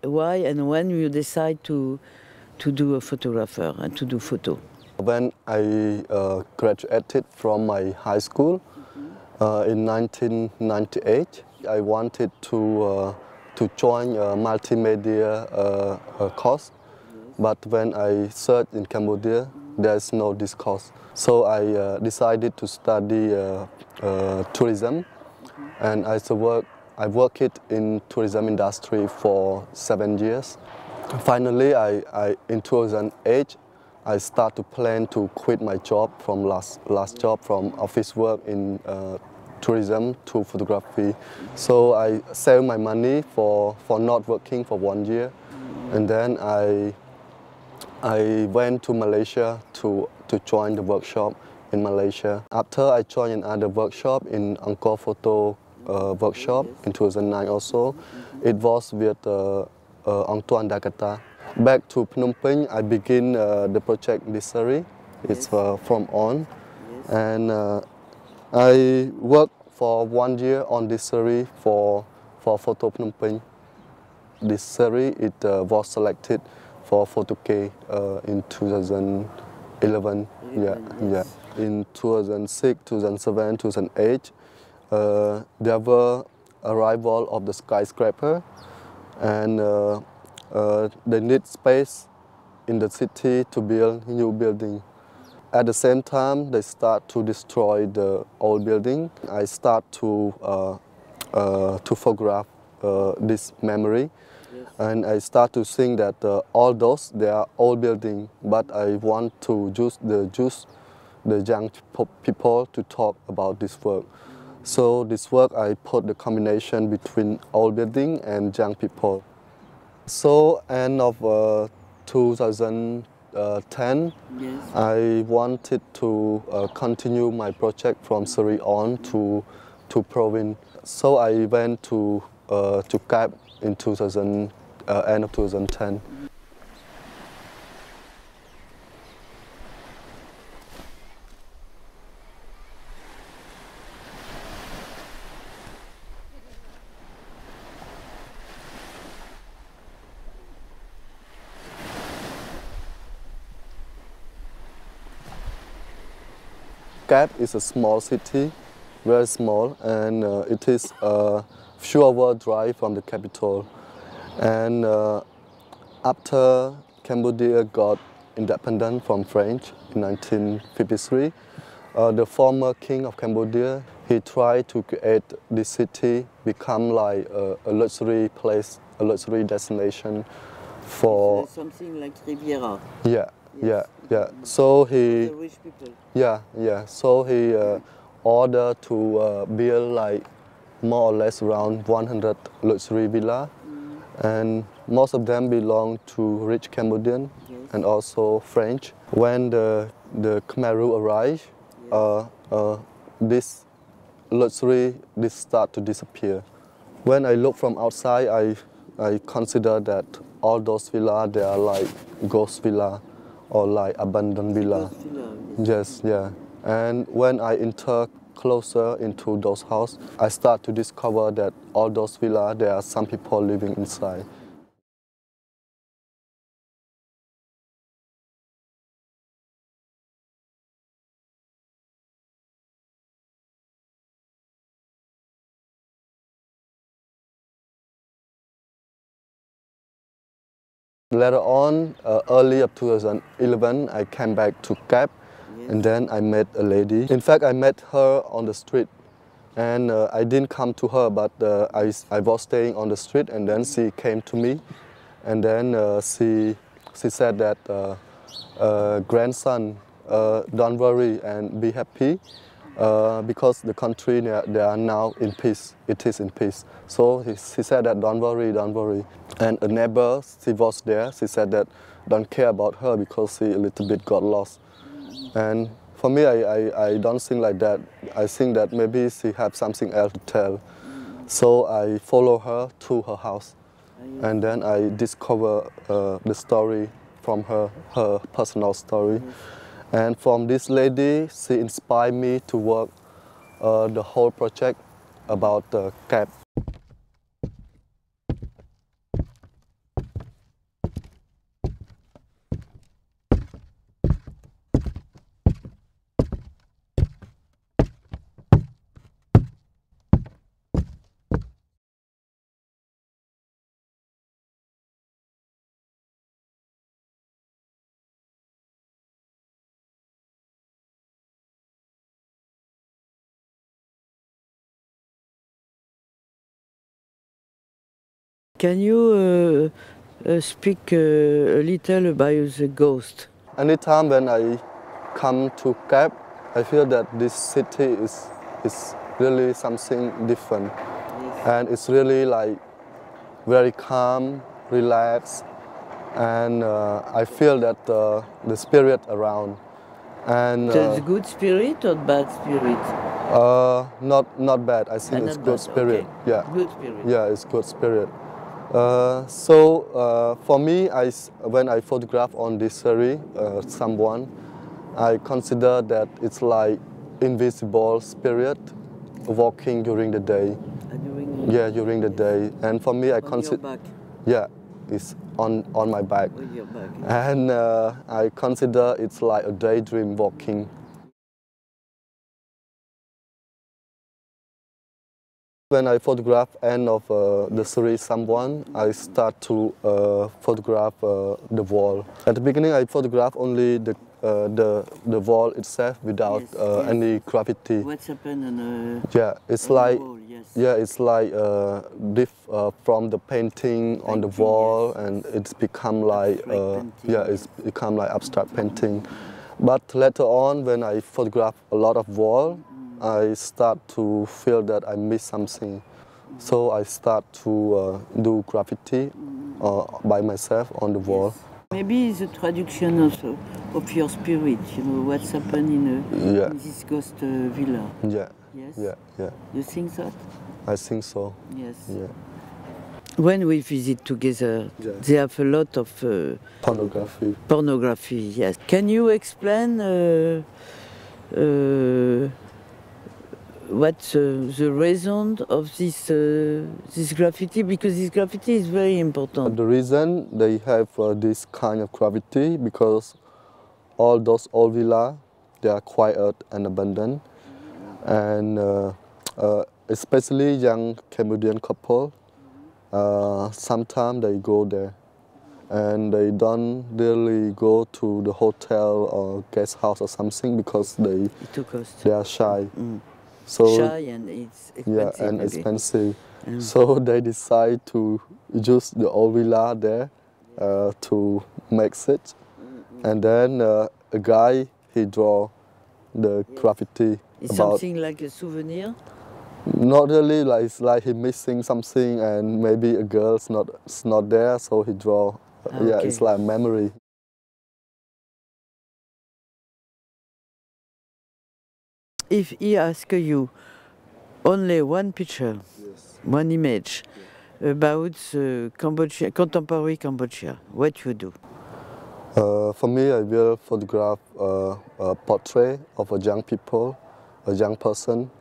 Why and when you decide to do a photographer and to do photo? When I graduated from my high school in 1998, I wanted to join a multimedia course, but when I searched in Cambodia, there's no this course. So I decided to study tourism, and I worked in tourism industry for 7 years. Finally, in 2008, I start to plan to quit my job from last job from office work in tourism to photography. So I save my money for not working for 1 year, and then I went to Malaysia to join the workshop in Malaysia. After I joined another workshop in Angkor Photo workshop in 2009 also, it was with Antoine Dakata. Back to Phnom Penh, I begin the project this series. It's from on, and I worked for 1 year on this series for Photo Phnom Penh. This series was selected for Photoquai in 2011. Yeah. In 2006, 2007, 2008, there were arrival of the skyscraper, and they need space in the city to build new building. At the same time, they start to destroy the old building. I start to photograph this memory, and I start to think that all those they are old building, but I want to use the young people to talk about this work. So this work I put the combination between old building and young people. So end of 2010, I wanted to continue my project from Surrey on to province. So I went to Cap in end of 2010. Cap is a small city, very small, and it is a few hour drive from the capital. And after Cambodia got independent from French in 1953, the former king of Cambodia, he tried to create this city become like a luxury place, a luxury destination for something like Riviera. Yeah. So he, The rich people. So he ordered to build like more or less around 100 luxury villa, and most of them belong to rich Cambodian and also French. When the Khmer Rouge arrived, this luxury start to disappear. When I look from outside, I consider that all those villas they are like ghost villa or like abandoned villa. Yes, yeah. And when I enter closer into those houses, I start to discover that all those villas, there are some people living inside. Later on, early of 2011, I came back to Cap, and then I met a lady. In fact, I met her on the street, and I didn't come to her, but I was staying on the street, and then she came to me, and then she said that, grandson, don't worry and be happy, because the country they are now in peace. It is in peace. So she said that don't worry, don't worry. And a neighbor, she was there. She said that don't care about her because she a little bit got lost. And for me, I don't think like that. I think that maybe she had something else to tell. So I follow her to her house, and then I discover the story from her personal story. And from this lady, she inspired me to work the whole project about the Cap. Can you speak a little about the ghost? Anytime when I come to Cap, I feel that this city is really something different. Yes. And it's really like very calm, relaxed, and I feel that the spirit around. And The good spirit or bad spirit? not bad. I think it's Not good bad, spirit. okay. Yeah. Good spirit. Yeah, it's good spirit. For me, when I photograph on this series, someone, I consider that it's like invisible spirit walking during the day. During the day. And for me, I On your consider. back. Yeah, it's on my back. On your back. And I consider it's like a daydream walking. When I photograph end of the series someone, I start to photograph the wall. At the beginning, I photograph only the wall itself without any graffiti. What's happened on Yeah, it's on like the wall? Yes. yeah, it's like from the painting on the Painting, wall, yes. and it's become like Abstract painting, yeah, it's become like abstract painting. But later on, when I photograph a lot of wall, I start to feel that I miss something. So I start to do graffiti by myself on the wall. Maybe the traduction also of your spirit, you know, what's happened in this ghost villa. Yeah. Yes? Yeah. You think that? I think so. Yes. Yeah. When we visit together, Yeah. they have a lot of Pornography. yes. Can you explain what's the reason of this graffiti? Because this graffiti is very important. The reason they have this kind of graffiti because all those old villas, they are quiet and abandoned, and especially young Cambodian couple, sometimes they go there, and they don't really go to the hotel or guest house or something because they are shy. So Shy and it's expensive. yeah, and maybe. expensive. So they decide to use the old villa there to make it. And then a guy, he draw the graffiti It's about. something like a souvenir? Not really, like it's like he missing something and maybe a girl's not there, so he draw. Yeah, Okay. it's like a memory. If he asks you only one picture, one image about Cambodia, contemporary Cambodia, what you do? For me, I will photograph a portrait of a young people, a young person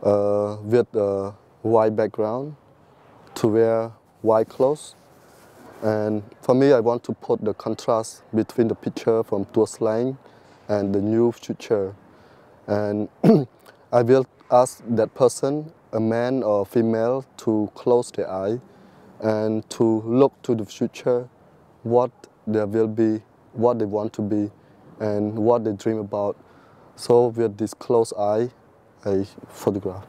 with a white background to wear white clothes. And for me, I want to put the contrast between the picture from Tuas Lang and the new future. And I will ask that person, a man or female, to close their eye and to look to the future, what there will be, what they want to be, and what they dream about. So with this closed eye, I photograph.